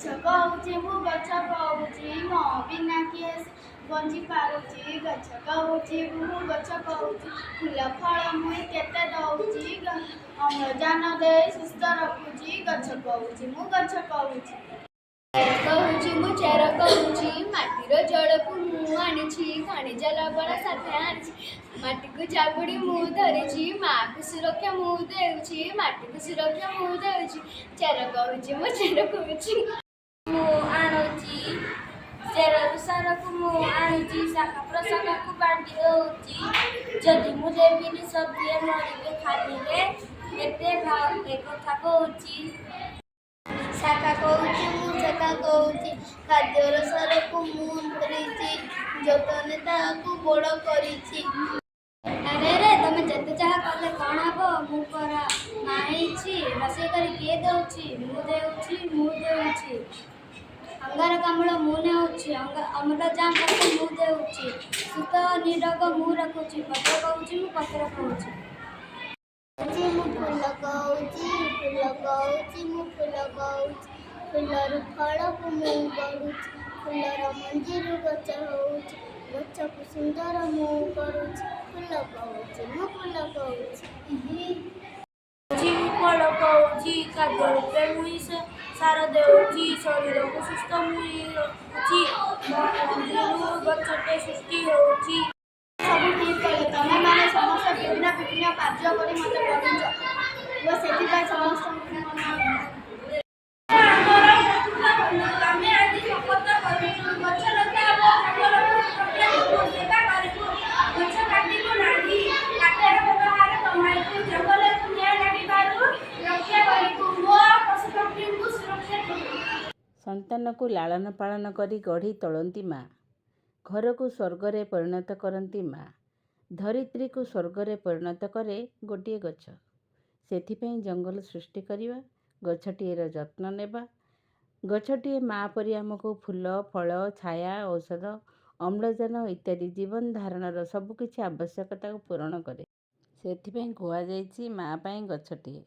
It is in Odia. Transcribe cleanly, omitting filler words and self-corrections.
ଗଛ କହୁଛି ମୁଁ ଗଛ କହୁଛି ମୋ ବିନା କିଏ ବଞ୍ଚି ପାରୁଛି। ଗଛ କହୁଛି ମୁଁ ଗଛ କହୁଛି ଫୁଲ ଫଳ ମୁଇଁ କେତେ ଦଉଛି। ଅମ୍ଳଜାନ ଦେଇ ସୁସ୍ଥ ରଖୁଛି। ଗଛ କହୁଛି ମୁଁ ଗଛ କହୁଛି। କହୁଛି ମୁଁ ଚେର କହୁଛି ମାଟିର ଜଳକୁ ମୁଁ ଆଣିଛି। ଖଣିଜ ଲବଣ ସାଥେ ଆଣିଛି। ମାଟିକୁ ଜାବୁଡ଼ି ମୁଁ ଧରିଛି। ମାଆକୁ ସୁରକ୍ଷା ମୁଁ ଦେଉଛି। ମାଟିକୁ ସୁରକ୍ଷା ମୁଁ ଦେଉଛି। ଚେର କହୁଛି ମୁଁ ଚେର କହୁଛି। ମୁଁ ଆଣୁଛି ଚେରରୁ ସାରକୁ ମୁଁ ଆଣୁଛି। ଶାଖା ପ୍ରଶାଖାକୁ ବାଣ୍ଟି ଦଉଛି। ଯଦି ମୁଁ ଦେବିନି ସଭିଏ ମରିବେ ଖାଲିରେ। ଏ କଥା କହୁଛି। ଶାଖା କହୁଛି ମୁଁ ଶାଖା କହୁଛି ଖାଦ୍ୟର ସାରକୁ ମୁଁ ଧରିଛି। ଯତନେ ତାହାକୁ ବଡ଼ କରିଛି। ଆରେ ରେ ତମେ ଯେତେ ଯାହା କଲେ କ'ଣ ହବ? ମୁଁ ପରା ମା ହେଇଛି। ରୋଷେଇ କରି କିଏ ଦେଉଛି? ମୁଁ ଦେଉଛି। ଅଙ୍ଗାରକାମ୍ଳ ମୁଁ ନେଉଛି। ଅମ୍ଳଜାନ ମୁଁ ଦେଉଛି। ସୁସ୍ଥ ନିରୋଗ ମୁଁ ରଖୁଛି। ପତ୍ର କହୁଛି ମୁଁ ପତ୍ର କହୁଛି। ମୁଁ ଫୁଲ କହୁଛି ମୁଁ ଫୁଲ କହୁଛି। ଫୁଲରୁ ଫଳକୁ ମୁଁ ଗଢ଼ୁଛି। ଫୁଲର ମଞ୍ଜିରୁ ଗଛ ହଉଛି। ଗଛକୁ ସୁନ୍ଦର ମୁଁ କରୁଛି। ଫୁଲ କହୁଛି ମୁଁ ଫୁଲ କହୁଛି। ଫଳ କହୁଛି ଖାଦ୍ୟ ରୂପେ ମୁଇଁ ସାର ଦେଉଛି। ଶରୀରକୁ ସୁସ୍ଥ ମୁଇଁ ରଖୁଛି। ମଞ୍ଜିରୁ ଗଛଟେ ସୃଷ୍ଟି ହେଉଛି। ସବୁ ଠିକ୍ କଲେ। ତମେମାନେ ସମସ୍ତେ ବିଭିନ୍ନ କାର୍ଯ୍ୟ କରି ମୋତେ ପଢ଼ୁଛ ଓ ସେଥିପାଇଁ ସମସ୍ତଙ୍କୁ ଆମେ ଆଜି ଶପଥ କରିଛୁ ଗଛ ଲଗାଇବୁ, ଜଙ୍ଗଲକୁ ରକ୍ଷାକୁ ସେବା କରିବୁ। ଗଛ କାଟିବୁ ନାହିଁ। କାଠର ବ୍ୟବହାର କମାଇବୁ। ଜଙ୍ଗଲକୁ ନିଆଁ ଲାଗିବାରୁ ରକ୍ଷା କରିବୁ ଓ ପଶୁପକ୍ଷୀଙ୍କୁ ସୁରକ୍ଷା କରିବୁ। ସନ୍ତାନକୁ ଲାଳନ ପାଳନ କରି ଗଢ଼ି ତୋଳନ୍ତି ମା। ଘରକୁ ସ୍ୱର୍ଗରେ ପରିଣତ କରନ୍ତି ମା। ଧରିତ୍ରୀକୁ ସ୍ୱର୍ଗରେ ପରିଣତ କରେ ଗୋଟିଏ ଗଛ। ସେଥିପାଇଁ ଜଙ୍ଗଲ ସୃଷ୍ଟି କରିବା, ଗଛଟିଏର ଯତ୍ନ ନେବା। ଗଛଟିଏ ମା ପରି ଆମକୁ ଫୁଲ, ଫଳ, ଛାୟା, ଔଷଧ, ଅମ୍ଳଜାନ ଇତ୍ୟାଦି ଜୀବନ ଧାରଣର ସବୁକିଛି ଆବଶ୍ୟକତାକୁ ପୂରଣ କରେ। ସେଥିପାଇଁ କୁହାଯାଇଛି ମା ପାଇଁ ଗଛଟିଏ।